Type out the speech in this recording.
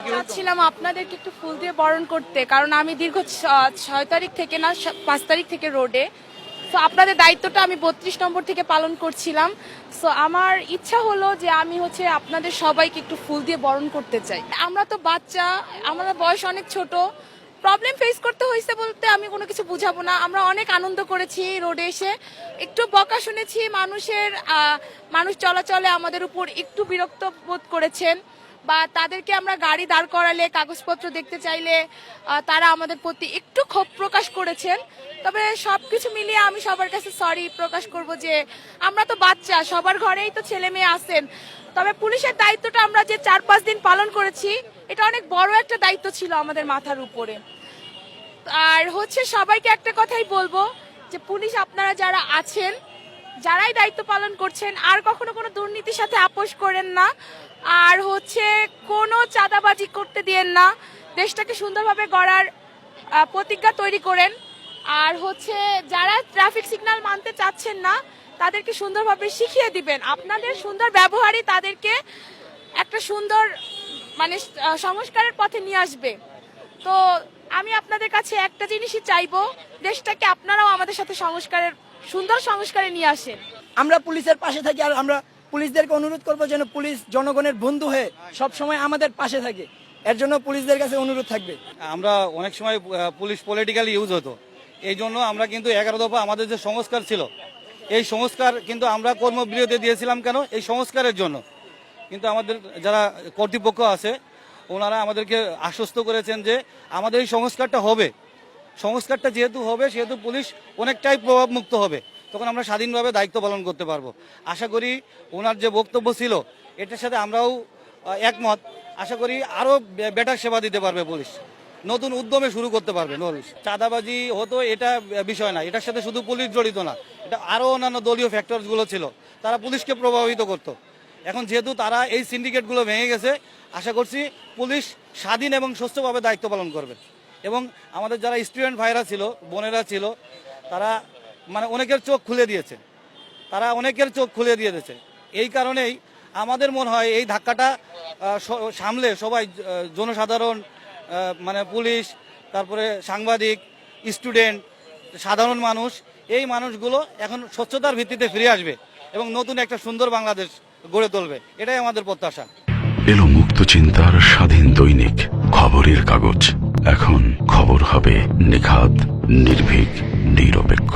চাচ্ছিলাম আপনাদেরকে একটু ফুল দিয়ে বরণ করতে, কারণ আমি দীর্ঘ 6 তারিখ থেকে না 5 তারিখ থেকে রোডে। তো আপনাদের দায়িত্বটা আমি 32 নম্বর থেকে পালন করছিলাম। সো আমার ইচ্ছা হলো যে আমি আপনাদের সবাইকে একটু ফুল দিয়ে বরণ করতে চাই। আমরা তো বাচ্চা, আমাদের বয়স অনেক ছোট, প্রবলেম ফেস করতে হয়েছে বলতে আমি কোনো কিছু বুঝাবো না। আমরা অনেক আনন্দ করেছি রোডে এসে, একটু বকা শুনেছি, মানুষ চলাচলে আমাদের উপর একটু বিরক্ত বোধ করেছেন, বা তাদেরকে আমরা গাড়ি দাঁড় করালে কাগজপত্র দেখতে চাইলে তারা আমাদের প্রতি একটু ক্ষোভ প্রকাশ করেছেন। তবে সবকিছু মিলিয়ে আমি সবার কাছে সরি প্রকাশ করব যে আমরা তো বাচ্চা, সবার ঘরেই তো ছেলে মেয়ে আছেন। তবে পুলিশের দায়িত্বটা আমরা যে 4-5 দিন পালন করেছি, এটা অনেক বড় একটা দায়িত্ব ছিল আমাদের মাথার উপরে। আর সবাইকে একটা কথাই বলবো যে পুলিশ আপনারা যারা আছেন, যারাই দায়িত্ব পালন করছেন, আর কখনো কোনো দুর্নীতির সাথে আপোষ করেন না, আর কোনো চাঁদাবাজি করতে দিয়েন না, দেশটাকে সুন্দরভাবে গড়ার প্রতিজ্ঞা তৈরি করেন। আর যারা ট্রাফিক সিগন্যাল মানতে চাচ্ছেন না, তাদেরকে সুন্দরভাবে শিখিয়ে দিবেন। আপনাদের সুন্দর ব্যবহারই তাদেরকে একটা সুন্দর সংস্কারের পথে নিয়ে আসবে। তো আমি আপনাদের কাছে একটা জিনিসই চাইবো, দেশটাকে আপনারাও আমাদের সাথে সুন্দর সংস্কারে নিয়ে আসেন। আমরা পুলিশের পাশে থাকি, আর আমরা পুলিশদেরকে অনুরোধ করবো যেন পুলিশ জনগণের বন্ধু হয়ে সবসময় আমাদের পাশে থাকে। এর জন্য পুলিশদের কাছে অনুরোধ থাকবে। আমরা অনেক সময় পুলিশ পলিটিক্যালি ইউজ হতো, এই জন্য আমরা কিন্তু 11 দফা আমাদের যে সংস্কার ছিল, এই সংস্কার কিন্তু আমরা কর্মবিরতি দিয়েছিলাম কেন? এই সংস্কারের জন্য। কিন্তু আমাদের যারা কর্তৃপক্ষ আছে ওনারা আমাদেরকে আশ্বস্ত করেছেন যে আমাদের এই সংস্কারটা হবে। সংস্কারটা যেহেতু হবে সেহেতু পুলিশ অনেকটাই প্রভাবমুক্ত হবে, তখন আমরা স্বাধীনভাবে দায়িত্ব পালন করতে পারবো। আশা করি ওনার যে বক্তব্য ছিল এটার সাথে আমরাও একমত। আশা করি আরও বেটার সেবা দিতে পারবে পুলিশ, নতুন উদ্যমে শুরু করতে পারবে পুলিশ। চাঁদাবাজি হতো এটা বিষয় না, এটার সাথে শুধু পুলিশ জড়িত না, এটা আরও অন্যান্য দলীয় ফ্যাক্টরসগুলো ছিল, তারা পুলিশকে প্রভাবিত করত। এখন যেহেতু তারা এই সিন্ডিকেটগুলো ভেঙে গেছে, আশা করছি পুলিশ স্বাধীন এবং সুস্থভাবে দায়িত্ব পালন করবে। এবং আমাদের যারা স্টুডেন্ট ভাইরা ছিল, বোনেরা ছিল, তারা অনেকের চোখ খুলে দিয়েছে, দিয়েছে। এই কারণেই আমাদের মনে হয় এই ধাক্কাটা সামলে সবাই, জনসাধারণ, পুলিশ, তারপরে সাংবাদিক, স্টুডেন্ট, সাধারণ মানুষ, এই মানুষগুলো এখন স্বচ্ছতার ভিত্তিতে ফিরে আসবে এবং নতুন একটা সুন্দর বাংলাদেশ গড়ে তুলবে, এটাই আমাদের প্রত্যাশা। এলো মুক্ত চিন্তার স্বাধীন দৈনিক খবরের কাগজ। এখন খবর হবে নিখাত, নির্ভীক, নিরপেক্ষ।